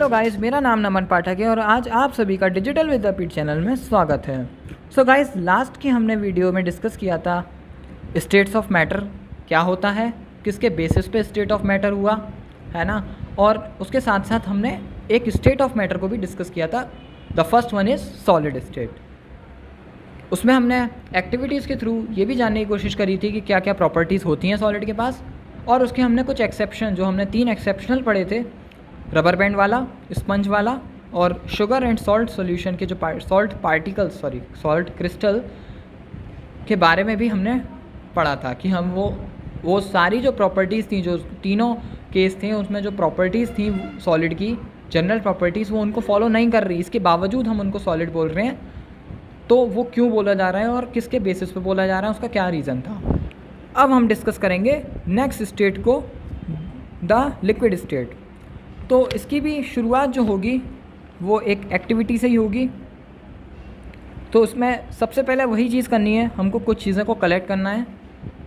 Hello guys, मेरा नाम नमन पाठक है और आज आप सभी का डिजिटल विद्यापीठ चैनल में स्वागत है। सो गाइस, लास्ट की हमने वीडियो में डिस्कस किया था स्टेट्स ऑफ मैटर क्या होता है, किसके बेसिस पे स्टेट ऑफ मैटर हुआ है ना, और उसके साथ साथ हमने एक स्टेट ऑफ मैटर को भी डिस्कस किया था। The first one is solid state. उसमें हमने एक्टिविटीज़ के थ्रू ये भी जानने की कोशिश करी थी कि क्या क्या प्रॉपर्टीज़ होती हैं सॉलिड के पास, और उसके हमने कुछ एक्सेप्शन, जो हमने 3 एक्सेप्शनल पढ़े थे, रबर बैंड वाला, स्पंज वाला और शुगर एंड सॉल्ट सॉल्यूशन के जो सॉल्ट क्रिस्टल के बारे में भी हमने पढ़ा था कि हम वो सारी जो प्रॉपर्टीज़ थी, जो तीनों केस थे उसमें जो प्रॉपर्टीज़ थी सॉलिड की, जनरल प्रॉपर्टीज़, वो उनको फॉलो नहीं कर रही, इसके बावजूद हम उनको सॉलिड बोल रहे हैं। तो वो क्यों बोला जा रहा है और किसके बेसिस पे बोला जा रहा है, उसका क्या रीज़न था। अब हम डिस्कस करेंगे नेक्स्ट स्टेट को, द लिक्विड स्टेट। तो इसकी भी शुरुआत जो होगी वो एक एक्टिविटी से ही होगी। तो उसमें सबसे पहले वही चीज़ करनी है, हमको कुछ चीज़ें को कलेक्ट करना है।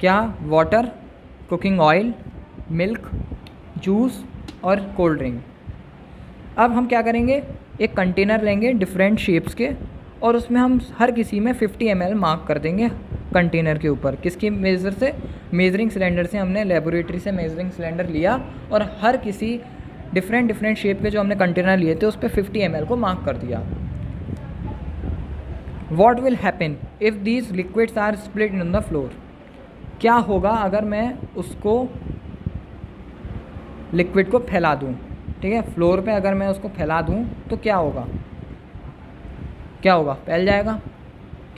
क्या? Water, cooking oil, milk, juice और कोल्ड ड्रिंक। अब हम क्या करेंगे, एक कंटेनर लेंगे डिफरेंट शेप्स के और उसमें हम हर किसी में 50 ml मार्क कर देंगे कंटेनर के ऊपर। किसकी मेज़र से? मेजरिंग सिलेंडर से। हमने लेबोरेटरी से मेजरिंग सिलेंडर लिया और हर किसी डिफरेंट शेप के जो हमने कंटेनर लिए थे उस पर 50 ml को मार्क कर दिया। What will happen if these liquids are split in the floor. क्या होगा अगर मैं उसको लिक्विड को फैला दूँ, ठीक है, फ्लोर पे अगर मैं उसको फैला दूँ तो क्या होगा? फैल जाएगा,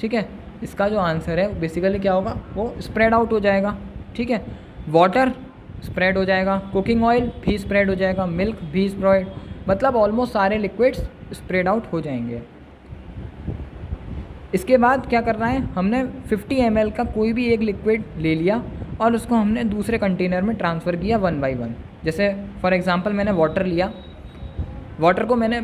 ठीक है। इसका जो आंसर है बेसिकली क्या होगा, वो स्प्रेड आउट हो जाएगा, ठीक है। वाटर स्प्रेड हो जाएगा, कुकिंग ऑयल भी स्प्रेड हो जाएगा, मिल्क भी स्प्रेड, मतलब ऑलमोस्ट सारे लिक्विड्स स्प्रेड आउट हो जाएंगे। इसके बाद क्या करना है, हमने 50 ml का कोई भी एक लिक्विड ले लिया और उसको हमने दूसरे कंटेनर में ट्रांसफ़र किया 1 by 1। जैसे फॉर एग्ज़ाम्पल मैंने वाटर लिया, वाटर को मैंने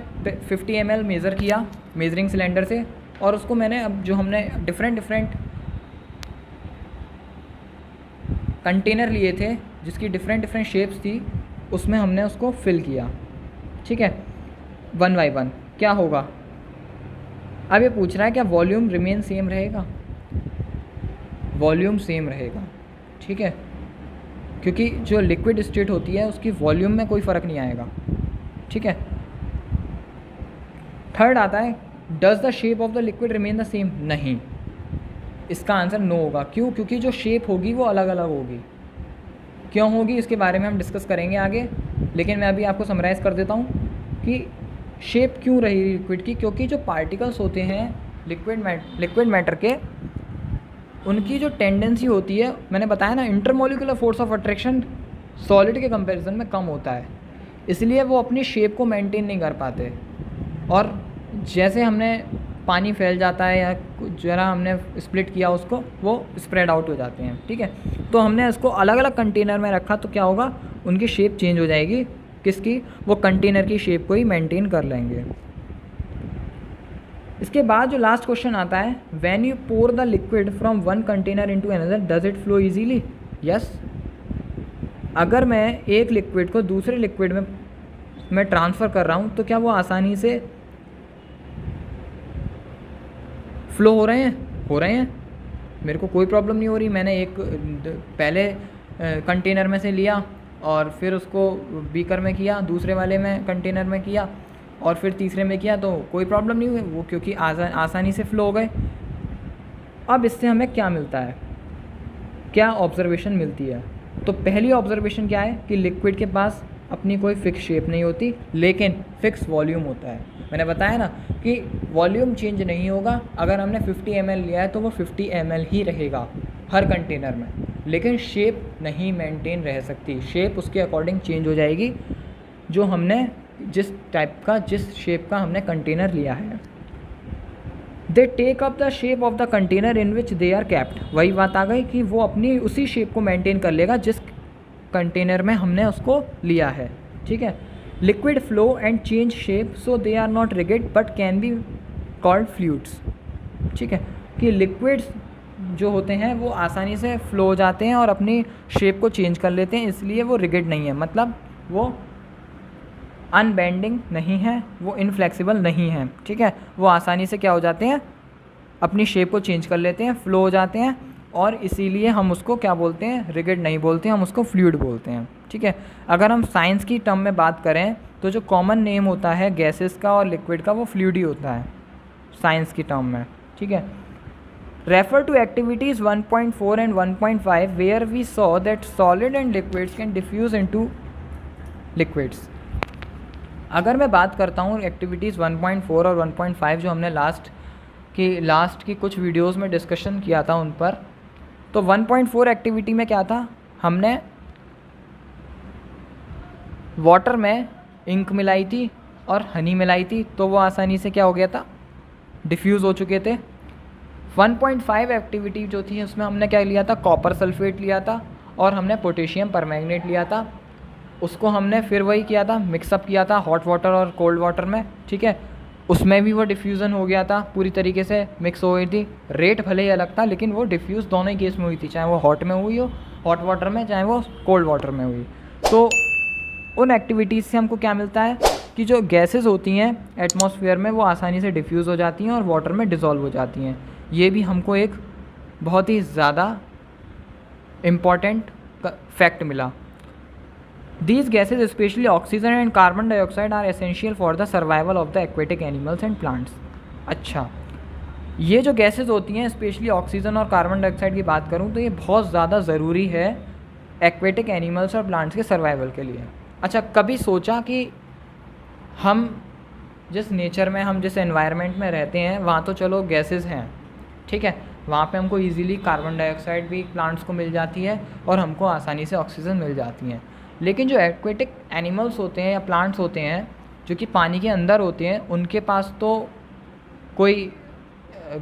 50 ml मेज़र किया मेजरिंग सिलेंडर से, और उसको मैंने अब जो हमने डिफरेंट कंटेनर लिए थे जिसकी डिफरेंट शेप्स थी, उसमें हमने उसको फिल किया, ठीक है, 1 by 1। क्या होगा? अब ये पूछ रहा है क्या वॉल्यूम रिमेन सेम रहेगा? वॉल्यूम सेम रहेगा, ठीक है, क्योंकि जो लिक्विड स्टेट होती है उसकी वॉल्यूम में कोई फ़र्क नहीं आएगा, ठीक है। थर्ड आता है, does the shape of the liquid remain the same? नहीं, इसका आंसर नो होगा। क्यों? क्योंकि जो शेप होगी वो अलग अलग होगी। क्यों होगी इसके बारे में हम डिस्कस करेंगे आगे, लेकिन मैं अभी आपको समराइज़ कर देता हूँ कि शेप क्यों रही लिक्विड की। क्योंकि जो पार्टिकल्स होते हैं लिक्विड मैटर के, उनकी जो टेंडेंसी होती है, मैंने बताया ना, intermolecular force of attraction solid के कंपैरिजन में कम होता है, इसलिए वो अपनी शेप को मेंटेन नहीं कर पाते। और जैसे हमने पानी फैल जाता है या जरा हमने स्प्लिट किया उसको, वो स्प्रेड आउट हो जाते हैं, ठीक है। तो हमने इसको अलग अलग कंटेनर में रखा तो क्या होगा, उनकी शेप चेंज हो जाएगी। किसकी? वो कंटेनर की शेप को ही मेंटेन कर लेंगे। इसके बाद जो लास्ट क्वेश्चन आता है, when you pour the liquid from one container into another does it flow easily? Yes. अगर मैं एक लिक्विड को दूसरे लिक्विड में मैं ट्रांसफ़र कर रहा हूँ तो क्या वो आसानी से फ्लो हो रहे हैं? मेरे को कोई प्रॉब्लम नहीं हो रही। मैंने एक पहले कंटेनर में से लिया और फिर उसको बीकर में किया, दूसरे वाले में कंटेनर में किया और फिर तीसरे में किया, तो कोई प्रॉब्लम नहीं हुई वो, क्योंकि आसानी से फ्लो हो गए। अब इससे हमें क्या मिलता है, क्या ऑब्जर्वेशन मिलती है? तो पहली ऑब्जर्वेशन क्या है कि लिक्विड के पास अपनी कोई फिक्स शेप नहीं होती, लेकिन फिक्स वॉल्यूम होता है। मैंने बताया ना कि वॉल्यूम चेंज नहीं होगा। अगर हमने 50 ml लिया है तो वो 50 ml ही रहेगा हर कंटेनर में, लेकिन शेप नहीं मेंटेन रह सकती। शेप उसके अकॉर्डिंग चेंज हो जाएगी, जो हमने जिस शेप का हमने कंटेनर लिया है। They take up the shape of the container in which they are capped. वही बात आ गई कि वो अपनी उसी शेप को मेंटेन कर लेगा जिस कंटेनर में हमने उसको लिया है, ठीक है। Liquid flow and change shape so they are not rigid but can be called fluids, ठीक है, कि लिक्विड्स जो होते हैं वो आसानी से फ्लो हो जाते हैं और अपनी शेप को चेंज कर लेते हैं, इसलिए वो रिगिड नहीं है, मतलब वो अनबेंडिंग नहीं है, वो इनफ्लेक्सिबल नहीं है, ठीक है। वो आसानी से क्या हो जाते हैं, अपनी शेप को चेंज कर लेते हैं, फ्लो हो जाते हैं, और इसीलिए हम उसको क्या बोलते हैं, रिगिड नहीं बोलते हैं, हम उसको फ्लूइड बोलते हैं, ठीक है। अगर हम साइंस की टर्म में बात करें तो जो कॉमन नेम होता है गैसेस का और लिक्विड का वो फ्लूइड ही होता है साइंस की टर्म में, ठीक है। Refer to activities 1.4 and 1.5 where we saw that solid and liquids can diffuse into liquids. अगर मैं बात करता हूँ एक्टिविटीज़ 1.4 और 1.5 जो हमने लास्ट की कुछ वीडियोस में डिस्कशन किया था उन पर, तो 1.4 एक्टिविटी में क्या था, हमने वाटर में इंक मिलाई थी और हनी मिलाई थी, तो वो आसानी से क्या हो गया था, डिफ्यूज़ हो चुके थे। 1.5 एक्टिविटी जो थी उसमें हमने क्या लिया था, कॉपर सल्फेट लिया था और हमने पोटेशियम परमैंगनेट लिया था। उसको हमने फिर वही किया था, मिक्सअप किया था हॉट वाटर और कोल्ड वाटर में, ठीक है। उसमें भी वो डिफ्यूज़न हो गया था, पूरी तरीके से मिक्स हो गई थी। रेट भले ही अलग था लेकिन वो डिफ्यूज़ दोनों ही केस में हुई थी, चाहे वो हॉट में हुई हो, हॉट वाटर में, चाहे वो कोल्ड वाटर में हुई। तो उन एक्टिविटीज़ से हमको क्या मिलता है कि जो गैसेस होती हैं एटमॉस्फेयर में वो आसानी से डिफ्यूज़ हो जाती हैं और वाटर में डिज़ोल्व हो जाती हैं। ये भी हमको एक बहुत ही ज़्यादा इम्पॉर्टेंट फैक्ट मिला। These gases, especially oxygen and carbon dioxide, are essential for the survival of the aquatic animals and plants. अच्छा, ये जो गैसेस होती हैं स्पेशली ऑक्सीजन और कार्बन डाइऑक्साइड की बात करूँ तो ये बहुत ज़्यादा ज़रूरी है एक्वेटिक एनिमल्स और प्लांट्स के सर्वाइवल के लिए। अच्छा, कभी सोचा कि हम जिस नेचर में, हम जिस एनवायरनमेंट में रहते हैं वहाँ तो चलो गैसेस हैं, ठीक है, वहाँ पे हमको इजीली कार्बन डाइऑक्साइड भी प्लांट्स को मिल जाती है और हमको आसानी से ऑक्सीजन मिल जाती हैं। लेकिन जो एक्वेटिक एनिमल्स होते हैं या प्लांट्स होते हैं जो कि पानी के अंदर होते हैं, उनके पास तो कोई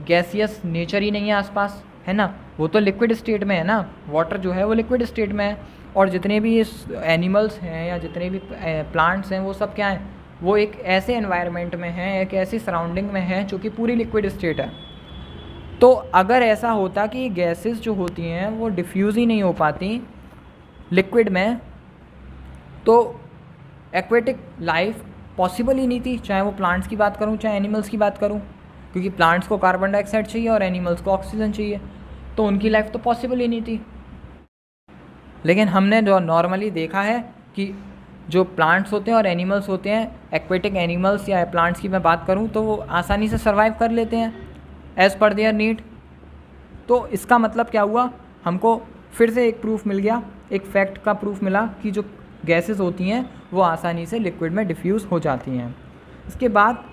गैसियस नेचर ही नहीं है आसपास, है ना। वो तो लिक्विड स्टेट में है ना, वाटर जो है वो लिक्विड स्टेट में है। और जितने भी एनिमल्स हैं या जितने भी प्लांट्स हैं वो सब क्या हैं, वो एक ऐसे एनवायरनमेंट में हैं, एक ऐसी सराउंडिंग में हैं जो कि पूरी लिक्विड स्टेट है। तो अगर ऐसा होता कि गैसेस जो होती हैं वो डिफ्यूज़ ही नहीं हो पाती लिक्विड में, तो एक्वेटिक लाइफ पॉसिबल ही नहीं थी, चाहे वो प्लांट्स की बात करूं चाहे एनिमल्स की बात करूं, क्योंकि प्लांट्स को कार्बन डाइऑक्साइड चाहिए और एनिमल्स को ऑक्सीजन चाहिए, तो उनकी लाइफ तो पॉसिबल ही नहीं थी। लेकिन हमने जो नॉर्मली देखा है कि जो प्लांट्स होते हैं और एनिमल्स होते हैं, एक्वेटिक एनिमल्स या प्लांट्स की मैं बात करूँ तो वो आसानी से सर्वाइव कर लेते हैं एज़ पर देयर नीड। तो इसका मतलब क्या हुआ, हमको फिर से एक प्रूफ मिल गया, एक फैक्ट का प्रूफ मिला कि जो गैसेस होती हैं वो आसानी से लिक्विड में डिफ्यूज़ हो जाती हैं। इसके बाद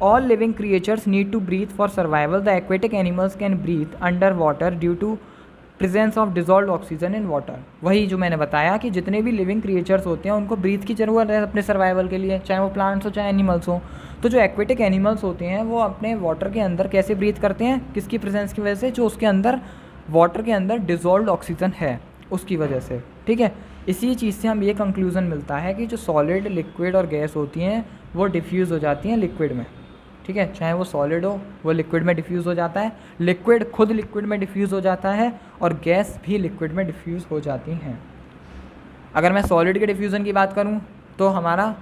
all living creatures need to breathe for survival. The aquatic animals can breathe under water due to presence of dissolve oxygen in water. वही जो मैंने बताया कि जितने भी लिविंग क्रिएचर्स होते हैं उनको ब्रीथ की ज़रूरत है अपने सर्वाइवल के लिए, चाहे वो प्लांट्स हो चाहे एनिमल्स हो। तो जो एक्वेटिक एनिमल्स होते हैं वो अपने वाटर के अंदर कैसे ब्रीथ करते हैं, किसकी प्रेजेंस की वजह से, जो उसके अंदर वाटर के अंदर डिजॉल्व ऑक्सीजन है उसकी वजह से, ठीक है। इसी चीज़ से हम ये कंक्लूज़न मिलता है कि जो सॉलिड, लिक्विड और गैस होती हैं वो डिफ्यूज़ हो जाती हैं लिक्विड में, ठीक है। चाहे वो सॉलिड हो वो लिक्विड में डिफ्यूज़ हो जाता है, लिक्विड खुद लिक्विड में डिफ्यूज़ हो जाता है और गैस भी लिक्विड में डिफ्यूज़ हो जाती हैं। अगर मैं सॉलिड के डिफ्यूज़न की बात करूँ तो हमारा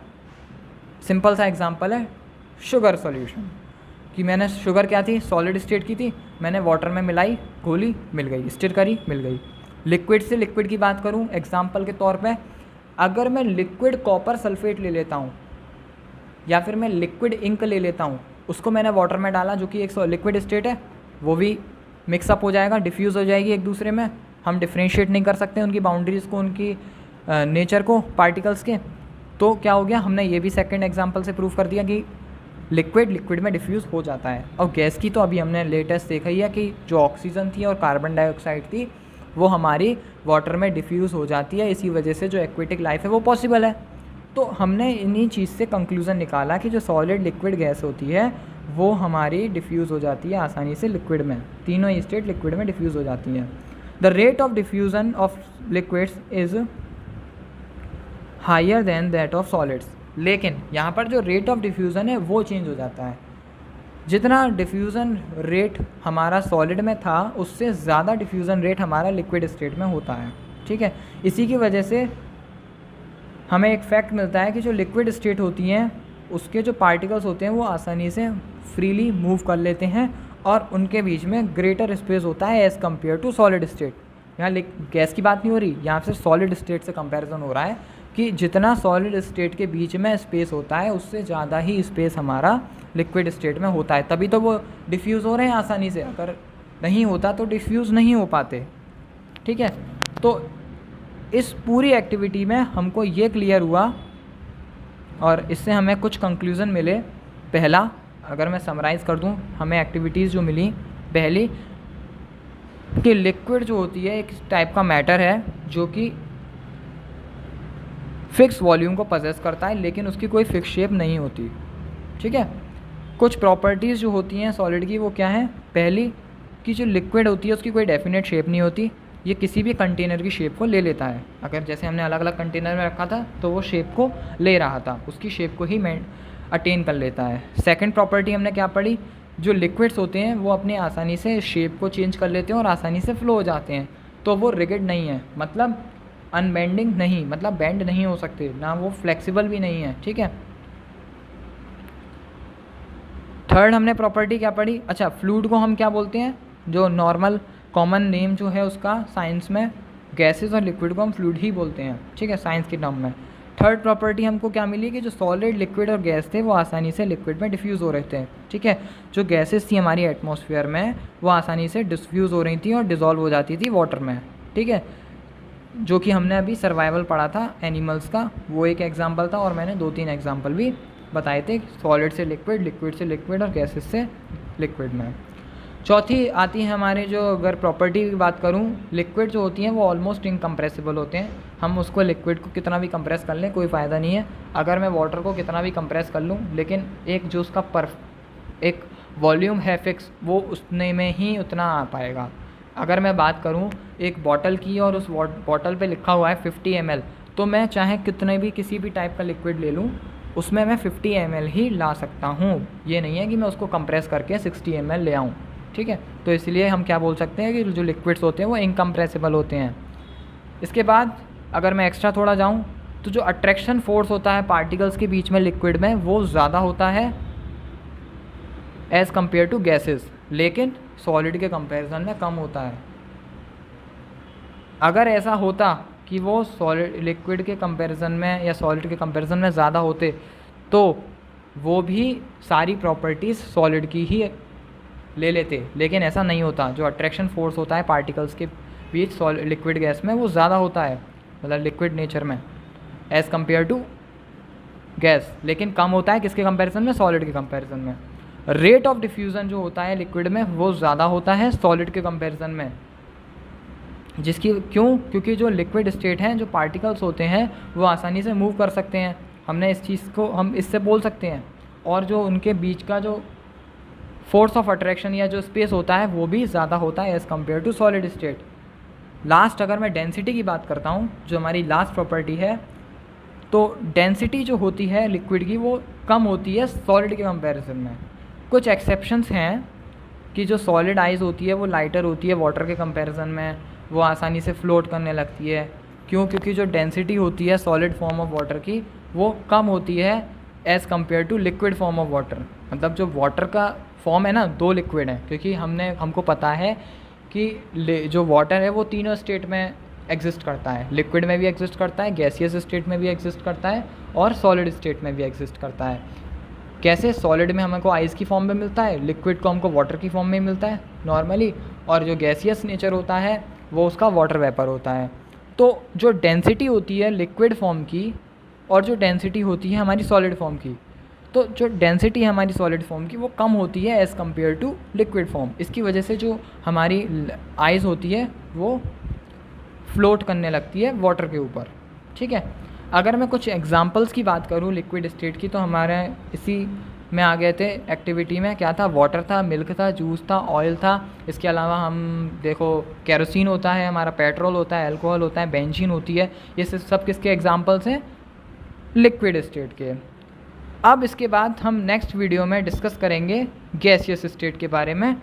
सिंपल सा एग्जांपल है शुगर सॉल्यूशन, कि मैंने शुगर क्या थी, सॉलिड स्टेट की थी, मैंने वाटर में मिलाई, घोली, मिल गई, स्टिर करी, मिल गई। लिक्विड से लिक्विड की बात करूं एग्जांपल के तौर पे, अगर मैं लिक्विड कॉपर सल्फेट ले लेता हूं या फिर मैं लिक्विड इंक ले लेता हूं, उसको मैंने वाटर में डाला जो कि एक लिक्विड स्टेट है, वो भी मिक्सअप हो जाएगा, डिफ्यूज़ हो जाएगी एक दूसरे में। हम डिफ्रेंशिएट नहीं कर सकते उनकी बाउंड्रीज़ को, उनकी नेचर को पार्टिकल्स के। तो क्या हो गया, हमने ये भी सेकेंड एग्जाम्पल से प्रूव कर दिया कि लिक्विड लिक्विड में डिफ्यूज़ हो जाता है। और गैस की तो अभी हमने लेटेस्ट देखा ही है कि जो ऑक्सीजन थी और कार्बन डाइऑक्साइड थी वो हमारी वाटर में डिफ्यूज़ हो जाती है, इसी वजह से जो एक्वेटिक लाइफ है वो पॉसिबल है। तो हमने इन्हीं चीज़ से कंक्लूज़न निकाला कि जो सॉलिड, लिक्विड, गैस होती है वो हमारी डिफ्यूज़ हो जाती है आसानी से लिक्विड में, तीनों ही स्टेट लिक्विड में डिफ्यूज़ हो जाती हैं। The rate of diffusion of liquids is higher than that of solids. लेकिन यहाँ पर जो रेट ऑफ डिफ्यूज़न है वो चेंज हो जाता है। जितना डिफ्यूज़न रेट हमारा सॉलिड में था उससे ज़्यादा डिफ्यूज़न रेट हमारा लिक्विड स्टेट में होता है, ठीक है। इसी की वजह से हमें एक फैक्ट मिलता है कि जो लिक्विड स्टेट होती हैं उसके जो पार्टिकल्स होते हैं वो आसानी से फ्रीली मूव कर लेते हैं और उनके बीच में ग्रेटर स्पेस होता है as compare to solid state. यहाँ गैस की बात नहीं हो रही, यहाँ से सॉलिड स्टेट से कंपैरिजन हो रहा है कि जितना सॉलिड स्टेट के बीच में स्पेस होता है उससे ज़्यादा ही स्पेस हमारा लिक्विड स्टेट में होता है, तभी तो वो डिफ्यूज़ हो रहे हैं आसानी से। अगर नहीं होता तो डिफ्यूज़ नहीं हो पाते। ठीक है, तो इस पूरी एक्टिविटी में हमको ये क्लियर हुआ और इससे हमें कुछ कंक्लूज़न मिले। पहला, अगर मैं समराइज़ कर दूं, हमें एक्टिविटीज़ जो मिली, पहली कि लिक्विड जो होती है एक टाइप का मैटर है जो कि फिक्स वॉल्यूम को पजेस करता है लेकिन उसकी कोई फिक्स शेप नहीं होती। ठीक है, कुछ प्रॉपर्टीज़ जो होती हैं सॉलिड की वो क्या है? पहली कि जो लिक्विड होती है उसकी कोई डेफिनेट शेप नहीं होती, ये किसी भी कंटेनर की शेप को ले लेता है। अगर जैसे हमने अलग अलग कंटेनर में रखा था तो वो शेप को ले रहा था, उसकी शेप को ही अटेन कर लेता है। सेकंड प्रॉपर्टी हमने क्या पढ़ी? जो लिक्विड्स होते हैं वो अपने आसानी से शेप को चेंज कर लेते हैं और आसानी से फ्लो हो जाते हैं, तो वो रिगिड नहीं है, मतलब अनबेंडिंग नहीं, मतलब बेंड नहीं हो सकते, ना वो फ्लेक्सिबल भी नहीं है। ठीक है, थर्ड हमने प्रॉपर्टी क्या पढ़ी? अच्छा, फ्लूइड को हम क्या बोलते हैं? जो नॉर्मल कॉमन नेम जो है उसका साइंस में गैसेस और लिक्विड को हम फ्लूइड ही बोलते हैं। ठीक है, साइंस के टर्म में। थर्ड प्रॉपर्टी हमको क्या मिली कि जो सॉलिड, लिक्विड और गैस थे वो आसानी से लिक्विड में डिफ्यूज़ हो रहे थे। ठीक है, जो गैसेस थी हमारी एटमॉस्फेयर में वो आसानी से डिफ्यूज़ हो रही थी और डिज़ोल्व हो जाती थी वाटर में। ठीक है, जो कि हमने अभी सर्वाइवल पढ़ा था एनिमल्स का, वो एक एग्जाम्पल था और मैंने 2-3 एग्जाम्पल भी बताए थे, सॉलिड से लिक्विड, लिक्विड से लिक्विड और गैसेस से लिक्विड में। चौथी आती है हमारे जो, अगर प्रॉपर्टी की बात करूं, लिक्विड जो होती हैं वो ऑलमोस्ट इनकम्प्रेसिबल होते हैं। हम उसको लिक्विड को कितना भी कंप्रेस कर लें कोई फ़ायदा नहीं है। अगर मैं वाटर को कितना भी कंप्रेस कर लूं लेकिन एक जो उसका एक वॉल्यूम है फिक्स, वो उसने में ही उतना आ पाएगा। अगर मैं बात करूं एक बॉटल की और उस बॉटल पे लिखा हुआ है 50 ml, तो मैं चाहे कितने भी किसी भी टाइप का लिक्विड ले लूँ उसमें मैं 50 ml ही ला सकता हूँ। ये नहीं है कि मैं उसको कंप्रेस करके 60 ml ले आऊँ। ठीक है, तो इसलिए हम क्या बोल सकते हैं कि जो लिक्विड्स होते हैं वो इनकम्प्रेसिबल होते हैं। इसके बाद अगर मैं एक्स्ट्रा थोड़ा जाऊँ तो जो अट्रैक्शन फोर्स होता है पार्टिकल्स के बीच में लिक्विड में वो ज़्यादा होता है एज़ कम्पेयर टू गैसेस, लेकिन सॉलिड के कंपैरिजन में कम होता है। अगर ऐसा होता कि वो सॉलिड लिक्विड के कंपैरिजन में या सॉलिड के कंपैरिजन में ज़्यादा होते तो वो भी सारी प्रॉपर्टीज़ सॉलिड की ही ले लेते, लेकिन ऐसा नहीं होता। जो अट्रैक्शन फोर्स होता है पार्टिकल्स के बीच लिक्विड गैस में वो ज़्यादा होता है, मतलब लिक्विड नेचर में एज़ कम्पेयर टू गैस, लेकिन कम होता है किसके कंपैरिजन में? सॉलिड के कंपैरिजन में। रेट ऑफ डिफ्यूज़न जो होता है लिक्विड में वो ज़्यादा होता है सॉलिड के कंपैरिजन में, जिसकी क्योंकि जो लिक्विड स्टेट हैं, जो पार्टिकल्स होते हैं वो आसानी से मूव कर सकते हैं। हमने इस चीज़ को हम इससे बोल सकते हैं, और जो उनके बीच का जो फोर्स ऑफ अट्रैक्शन या जो स्पेस होता है वो भी ज़्यादा होता है as compare to solid state. Last अगर मैं डेंसिटी की बात करता हूँ, जो हमारी लास्ट प्रॉपर्टी है, तो डेंसिटी जो होती है लिक्विड की वो कम होती है सॉलिड के कंपैरिजन में। कुछ एक्सेप्शंस हैं कि जो सॉलिड आइज़ होती है वो लाइटर होती है वाटर के कंपैरिजन में, वो आसानी से फ्लोट करने लगती है। क्यों? क्योंकि जो डेंसिटी होती है सॉलिड फॉर्म ऑफ वाटर की वो कम होती है as compare to liquid form of water. मतलब जो वाटर का फॉर्म है ना, 2 लिक्विड हैं, क्योंकि हमको पता है कि जो वाटर है वो तीनों स्टेट में एग्जिस्ट करता है, लिक्विड में भी एग्जिस्ट करता है, गैसियस स्टेट में भी एग्जिस्ट करता है और सॉलिड स्टेट में भी एग्जिस्ट करता है। कैसे? सॉलिड में हमको आइस की फॉर्म में मिलता है, लिक्विड को हमको वाटर की फॉर्म में मिलता है नॉर्मली, और जो गैसियस नेचर होता है वो उसका वाटर वेपर होता है। तो जो डेंसिटी होती है लिक्विड फॉर्म की और जो डेंसिटी होती है हमारी सॉलिड फॉर्म की, तो जो डेंसिटी है हमारी सॉलिड फॉर्म की वो कम होती है as compare to liquid form. इसकी वजह से जो हमारी आइस होती है वो फ्लोट करने लगती है वाटर के ऊपर। ठीक है, अगर मैं कुछ एग्जांपल्स की बात करूँ लिक्विड स्टेट की, तो हमारे इसी में आ गए थे एक्टिविटी में, क्या था? वाटर था, मिल्क था, जूस था, ऑयल था। इसके अलावा हम देखो केरोसिन होता है हमारा, पेट्रोल होता है, अल्कोहल होता है, बेंजीन होती है। ये सब किसके एग्जांपल्स हैं? लिक्विड स्टेट के। अब इसके बाद हम नेक्स्ट वीडियो में डिस्कस करेंगे गैसियस स्टेट के बारे में।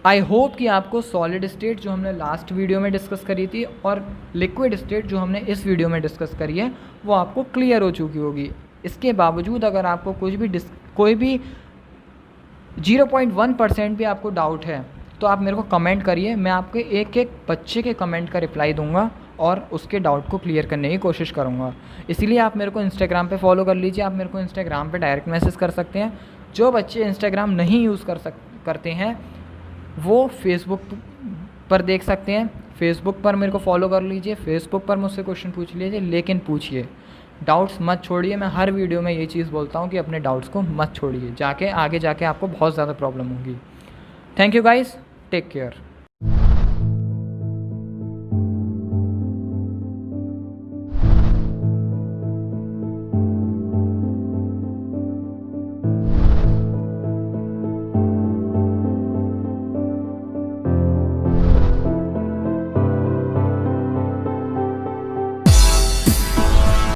आई होप कि आपको सॉलिड स्टेट जो हमने लास्ट वीडियो में डिस्कस करी थी और लिक्विड स्टेट जो हमने इस वीडियो में डिस्कस करी है वो आपको क्लियर हो चुकी होगी। इसके बावजूद अगर आपको कोई भी 0.1% भी आपको डाउट है तो आप मेरे को कमेंट करिए, मैं आपके एक एक बच्चे के कमेंट का रिप्लाई दूंगा और उसके डाउट को क्लियर करने की कोशिश करूंगा। इसीलिए आप मेरे को इंस्टाग्राम पे फॉलो कर लीजिए, आप मेरे को इंस्टाग्राम पे डायरेक्ट मैसेज कर सकते हैं। जो बच्चे इंस्टाग्राम नहीं यूज़ करते हैं वो फेसबुक पर देख सकते हैं, फेसबुक पर मेरे को फॉलो कर लीजिए, फेसबुक पर मुझसे क्वेश्चन पूछ लीजिए, लेकिन पूछिए, डाउट्स मत छोड़िए। मैं हर वीडियो में ये चीज़ बोलता हूँ कि अपने डाउट्स को मत छोड़िए, आगे जाके आपको बहुत ज़्यादा प्रॉब्लम होगी। Thank you guys, take care.